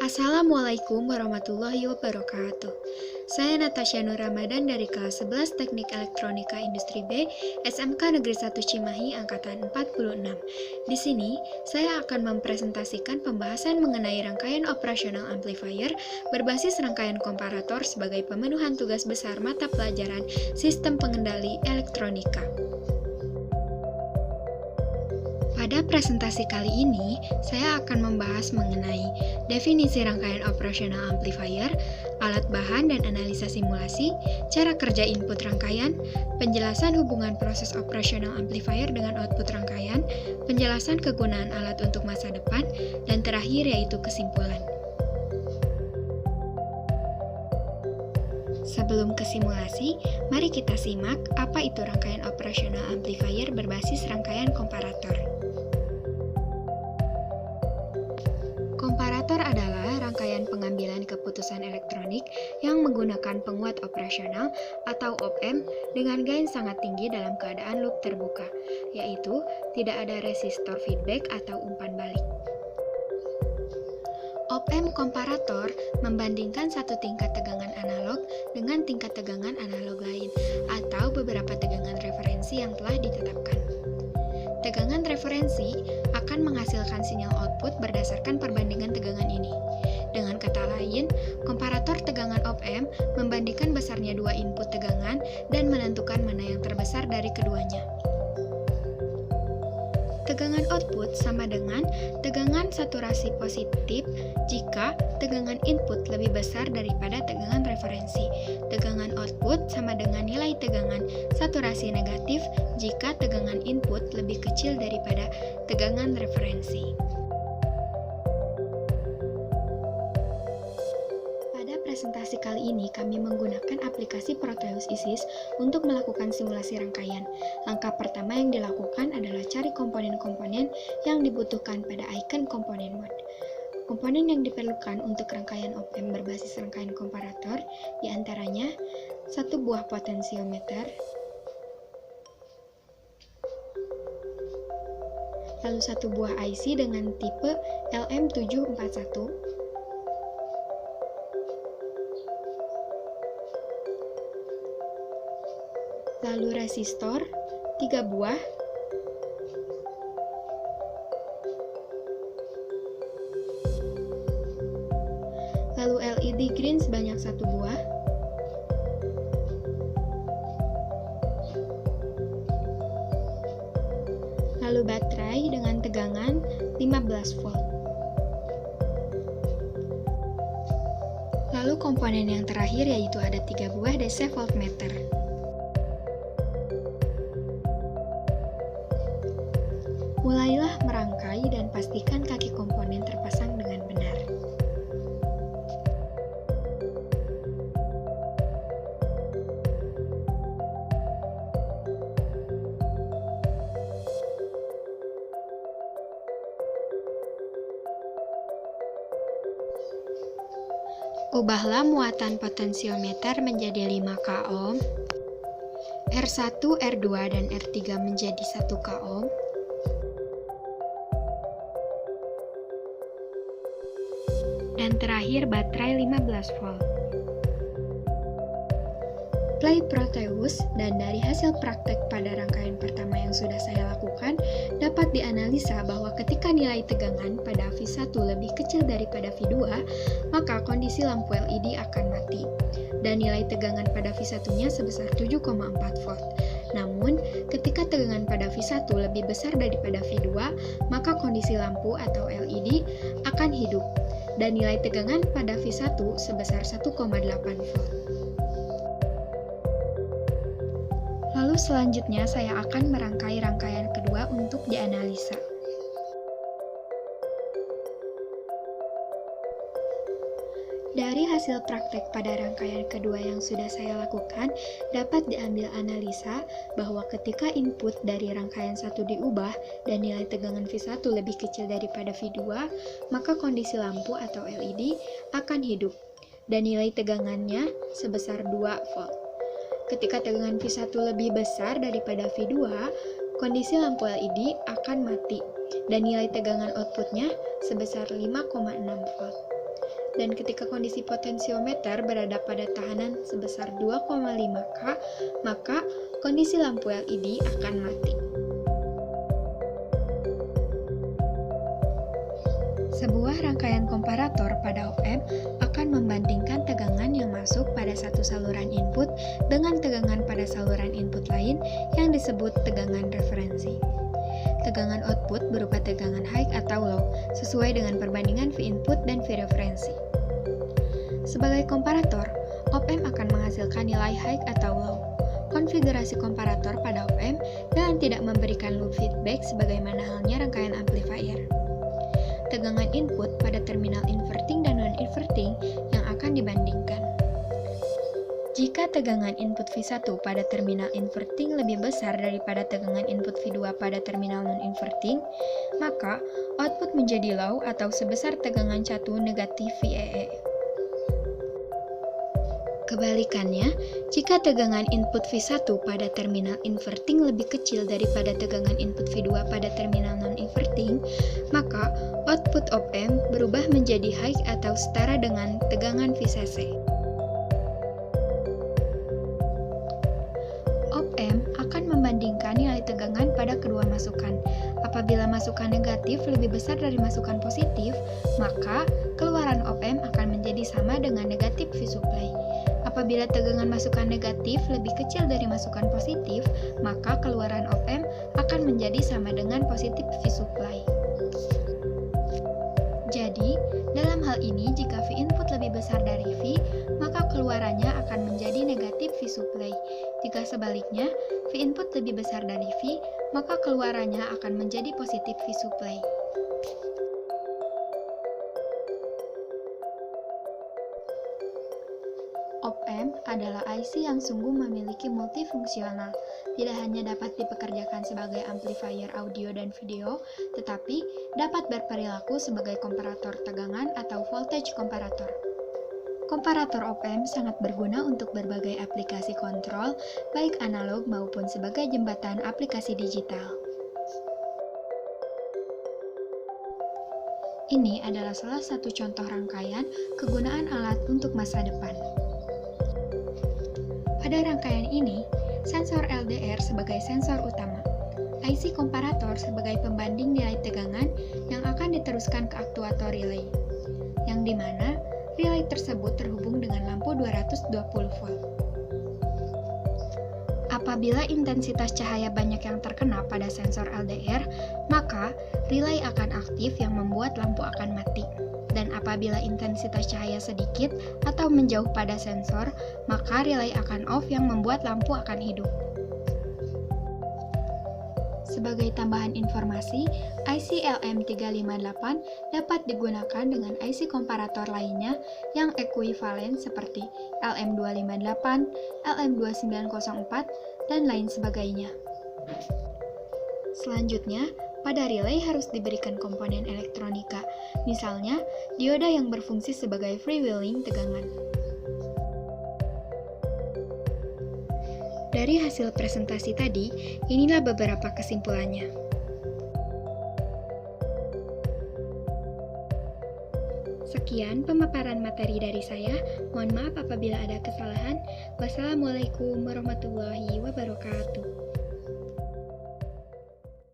Assalamualaikum warahmatullahi wabarakatuh. Saya Natasha Nur Ramadan dari kelas 11 Teknik Elektronika Industri B, SMK Negeri 1 Cimahi angkatan 46. Di sini, saya akan mempresentasikan pembahasan mengenai rangkaian operasional amplifier berbasis rangkaian komparator sebagai pemenuhan tugas besar mata pelajaran Sistem Pengendali Elektronika. Pada presentasi kali ini, saya akan membahas mengenai definisi rangkaian operasional amplifier, alat bahan dan analisa simulasi, cara kerja input rangkaian, penjelasan hubungan proses operasional amplifier dengan output rangkaian, penjelasan kegunaan alat untuk masa depan, dan terakhir yaitu kesimpulan. Sebelum ke simulasi, mari kita simak apa itu rangkaian operasional amplifier berbasis rangkaian komparator. Komparator adalah rangkaian pengambilan keputusan elektronik yang menggunakan penguat operasional atau op-amp dengan gain sangat tinggi dalam keadaan loop terbuka, yaitu tidak ada resistor feedback atau umpan balik. Op-amp komparator membandingkan satu tingkat tegangan analog dengan tingkat tegangan analog lain atau beberapa tegangan referensi yang telah ditetapkan. Tegangan referensi akan menghasilkan sinyal output berdasarkan perbandingan tegangan ini. Dengan kata lain, komparator tegangan op-amp membandingkan besarnya dua input tegangan dan menentukan mana yang terbesar dari keduanya. Tegangan output sama dengan tegangan saturasi positif jika tegangan input lebih besar daripada tegangan referensi. Tegangan output sama dengan nilai tegangan saturasi negatif jika tegangan input lebih kecil daripada tegangan referensi. Pada presentasi kali ini, kami menggunakan aplikasi Proteus ISIS untuk melakukan simulasi rangkaian. Langkah pertama yang dilakukan adalah cari komponen-komponen yang dibutuhkan pada icon komponen mode. Komponen yang diperlukan untuk rangkaian op-amp berbasis rangkaian komparator diantaranya satu buah potensiometer, lalu satu buah IC dengan tipe LM741, lalu resistor 3 buah, lalu LED green sebanyak 1 buah, lalu baterai dengan tegangan 15 volt. Lalu komponen yang terakhir yaitu ada 3 buah DC voltmeter. Mulailah merangkai dan pastikan kaki komponen terpasang dengan benar. Ubahlah muatan potensiometer menjadi 5 k ohm, R1, R2, dan R3 menjadi 1 k ohm, dan terakhir baterai 15 volt. Play Proteus, dan dari hasil praktek pada rangkaian pertama yang sudah saya lakukan, dapat dianalisa bahwa ketika nilai tegangan pada V1 lebih kecil daripada V2, maka kondisi lampu LED akan mati, dan nilai tegangan pada V1-nya sebesar 7,4 volt. Namun, ketika tegangan pada V1 lebih besar daripada V2, maka kondisi lampu atau LED akan hidup, dan nilai tegangan pada V1 sebesar 1,8 volt. Lalu selanjutnya saya akan merangkai rangkaian kedua untuk dianalisa. Dari hasil praktek pada rangkaian kedua yang sudah saya lakukan, dapat diambil analisa bahwa ketika input dari rangkaian satu diubah dan nilai tegangan V1 lebih kecil daripada V2, maka kondisi lampu atau LED akan hidup, dan nilai tegangannya sebesar 2 volt. Ketika tegangan V1 lebih besar daripada V2, kondisi lampu LED akan mati, dan nilai tegangan outputnya sebesar 5,6 volt. dan ketika kondisi potensiometer berada pada tahanan sebesar 2,5 K, maka kondisi lampu LED akan mati. Sebuah rangkaian komparator pada op-amp akan membandingkan tegangan yang masuk pada satu saluran input dengan tegangan pada saluran input lain yang disebut tegangan referensi. Tegangan output berupa tegangan high atau low, sesuai dengan perbandingan V input dan V referensi. Sebagai komparator, op-amp akan menghasilkan nilai high atau low. Konfigurasi komparator pada op-amp dengan tidak memberikan loop feedback sebagaimana halnya rangkaian amplifier. Tegangan input pada terminal inverting dan non-inverting yang akan dibandingkan. Jika tegangan input V1 pada terminal inverting lebih besar daripada tegangan input V2 pada terminal non-inverting, maka output menjadi low atau sebesar tegangan catu negatif VEE. Kebalikannya, jika tegangan input V1 pada terminal inverting lebih kecil daripada tegangan input V2 pada terminal non-inverting, maka output op-amp berubah menjadi high atau setara dengan tegangan VCC. Op-amp akan membandingkan nilai tegangan pada kedua masukan. Apabila masukan negatif lebih besar dari masukan positif, maka keluaran op-amp akan menjadi sama dengan negatif V-supply. Apabila tegangan masukan negatif lebih kecil dari masukan positif, maka keluaran op-amp akan menjadi sama dengan positif V-supply. Jadi, dalam hal ini jika V input lebih besar dari V, maka keluarannya akan menjadi negatif V-supply. Jika sebaliknya, V input lebih besar dari V, maka keluarannya akan menjadi positif V-supply. Op-amp adalah IC yang sungguh memiliki multifungsional. Tidak hanya dapat dipekerjakan sebagai amplifier audio dan video, tetapi dapat berperilaku sebagai komparator tegangan atau voltage komparator. Komparator op-amp sangat berguna untuk berbagai aplikasi kontrol, baik analog maupun sebagai jembatan aplikasi digital. Ini adalah salah satu contoh rangkaian kegunaan alat untuk masa depan. Pada rangkaian ini, sensor LDR sebagai sensor utama, IC komparator sebagai pembanding nilai tegangan yang akan diteruskan ke aktuator relay, yang dimana relay tersebut terhubung dengan lampu 220 volt. Apabila intensitas cahaya banyak yang terkena pada sensor LDR, maka relay akan aktif yang membuat lampu akan mati. Dan apabila intensitas cahaya sedikit atau menjauh pada sensor, maka relay akan off yang membuat lampu akan hidup. Sebagai tambahan informasi, IC LM358 dapat digunakan dengan IC komparator lainnya yang ekuivalen seperti LM258, LM2904, dan lain sebagainya. Selanjutnya, pada relay harus diberikan komponen elektronika, misalnya dioda yang berfungsi sebagai freewheeling tegangan. Dari hasil presentasi tadi, inilah beberapa kesimpulannya. Sekian pemaparan materi dari saya. Mohon maaf apabila ada kesalahan. Wassalamualaikum warahmatullahi wabarakatuh.